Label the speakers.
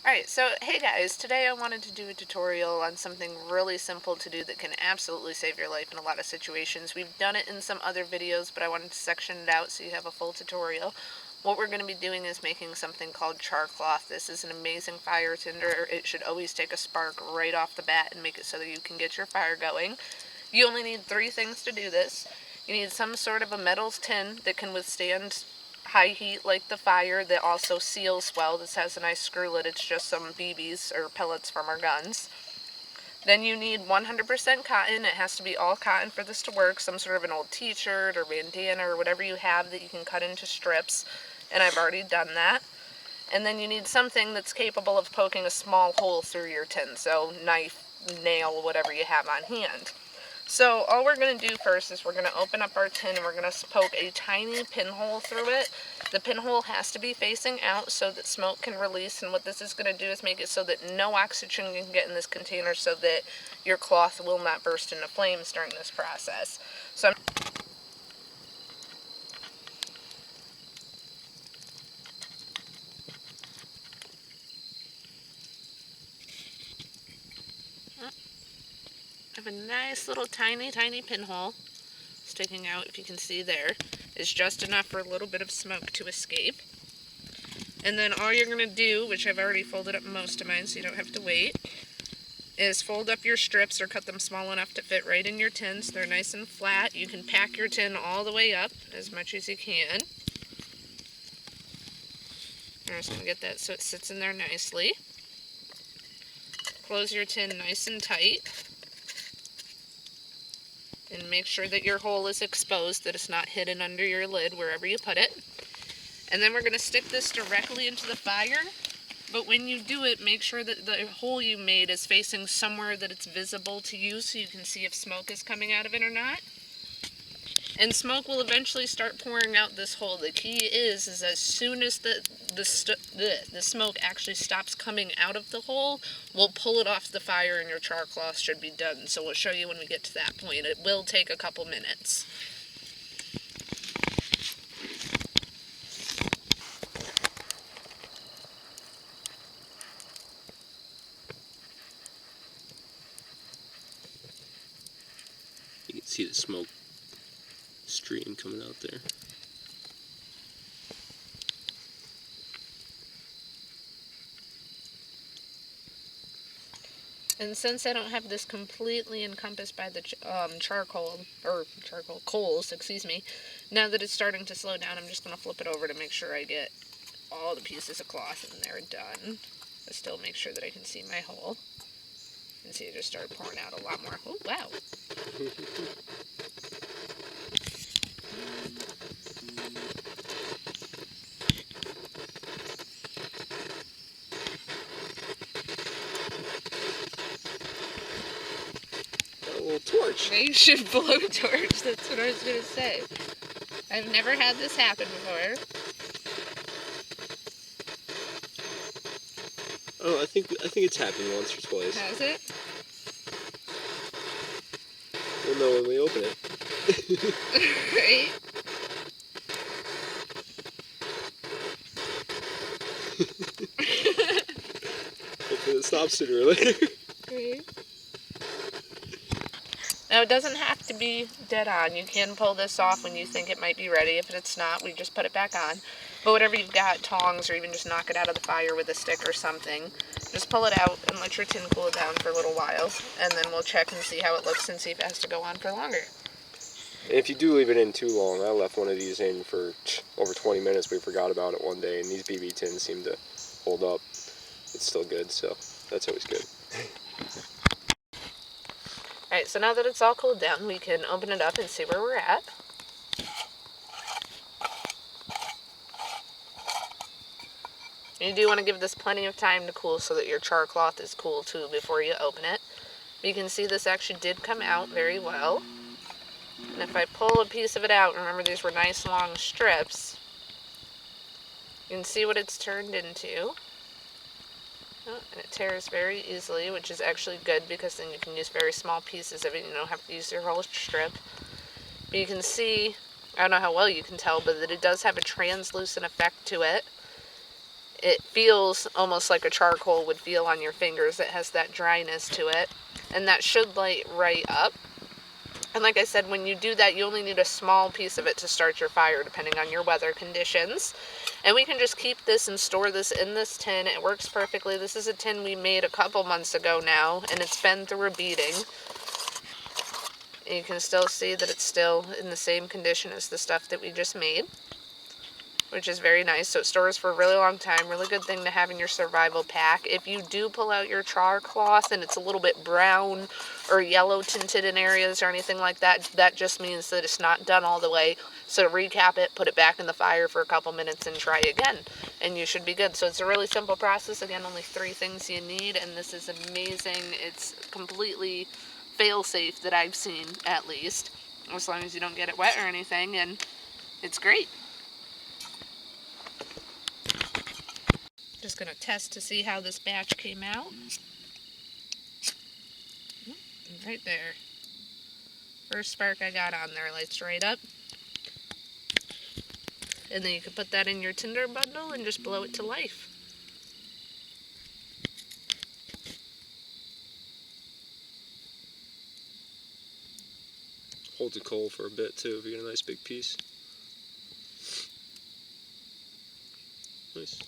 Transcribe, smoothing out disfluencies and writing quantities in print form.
Speaker 1: Alright, so hey guys, today I wanted to do a tutorial on something really simple to do that can absolutely save your life in a lot of situations. We've done it in some other videos, but I wanted to section it out so you have a full tutorial. What we're going to be doing is making something called Charcloth. This is an amazing fire tinder. It should always take a spark right off the bat and make it so that you can get your fire going. You only need 3 things to do this. You need some sort of a metal tin that can withstand high heat like the fire, that also seals well. This has a nice screw lid. It's just some BBs or pellets from our guns. Then you need 100% cotton. It has to be all cotton for this to work. Some sort of an old t-shirt or bandana or whatever you have that you can cut into strips. And I've already done that. And then you need something that's capable of poking a small hole through your tin. So knife, nail, whatever you have on hand. So all we're going to do first is we're going to open up our tin and we're going to poke a tiny pinhole through it. The pinhole has to be facing out so that smoke can release, and what this is going to do is make it so that no oxygen can get in this container so that your cloth will not burst into flames during this process. So I have a nice little tiny pinhole sticking out, if you can see there. It's just enough for a little bit of smoke to escape. And then all you're going to do, which I've already folded up most of mine so you don't have to wait, is fold up your strips or cut them small enough to fit right in your tin so they're nice and flat. You can pack your tin all the way up as much as you can. I'm just going to get that so it sits in there nicely. Close your tin nice and tight. And make sure that your hole is exposed, that it's not hidden under your lid wherever you put it. And then we're going to stick this directly into the fire. But when you do it, make sure that the hole you made is facing somewhere that it's visible to you so you can see if smoke is coming out of it or not. And smoke will eventually start pouring out this hole. The key is as soon as the smoke actually stops coming out of the hole, we'll pull it off the fire and your char cloth should be done. So we'll show you when we get to that point. It will take a couple minutes.
Speaker 2: You can see the smoke stream coming out there.
Speaker 1: And since I don't have this completely encompassed by the coals, excuse me, now that it's starting to slow down, I'm just going to flip it over to make sure I get all the pieces of cloth in there done. But still make sure that I can see my hole. And see, it just started pouring out a lot more. Oh, wow.
Speaker 2: Got a little torch.
Speaker 1: They should blowtorch. That's what I was going to say. I've never had this happen before.
Speaker 2: Oh, I think it's happened once or twice.
Speaker 1: Has it?
Speaker 2: We'll know when we open it.
Speaker 1: Right?
Speaker 2: Hopefully it stops sooner or later.
Speaker 1: Right. Now, it doesn't have to be dead on. You can pull this off when you think it might be ready. If it's not, we just put it back on. But whatever you've got, tongs, or even just knock it out of the fire with a stick or something, just pull it out and let your tin cool down for a little while. And then we'll check and see how it looks and see if it has to go on for longer.
Speaker 2: And if you do leave it in too long, I left one of these in for over 20 minutes. We forgot about it one day, and these BB tins seem to hold up. It's still good, so that's always good.
Speaker 1: Alright, so now that it's all cooled down, we can open it up and see where we're at. You do want to give this plenty of time to cool so that your char cloth is cool too before you open it. But you can see this actually did come out very well. And if I pull a piece of it out, remember these were nice long strips, you can see what it's turned into. Oh, and it tears very easily, which is actually good because then you can use very small pieces of it. You don't have to use your whole strip. But you can see, I don't know how well you can tell, but that it does have a translucent effect to it. it feels almost like a charcoal would feel on your fingers. It has that dryness to it, and that should light right up. And like I said, when you do that, you only need a small piece of it to start your fire, depending on your weather conditions. And we can just keep this and store this in this tin. It works perfectly. This is a tin we made a couple months ago now, and it's been through a beating. And you can still see that it's still in the same condition as the stuff that we just made, which is very nice. So it stores for a really long time. Really good thing to have in your survival pack. If you do pull out your Charcloth and it's a little bit brown or yellow tinted in areas or anything like that, that just means that it's not done all the way. So recap it, put it back in the fire for a couple minutes and try again, and you should be good. So it's a really simple process. Again, only 3 things you need, and this is amazing. It's completely fail-safe that I've seen, at least, as long as you don't get it wet or anything, and it's great. Just gonna test to see how this batch came out. Right there. First spark I got on there lights right up. And then you can put that in your tinder bundle and just blow it to life.
Speaker 2: Holds the coal for a bit too if you get a nice big piece. Nice.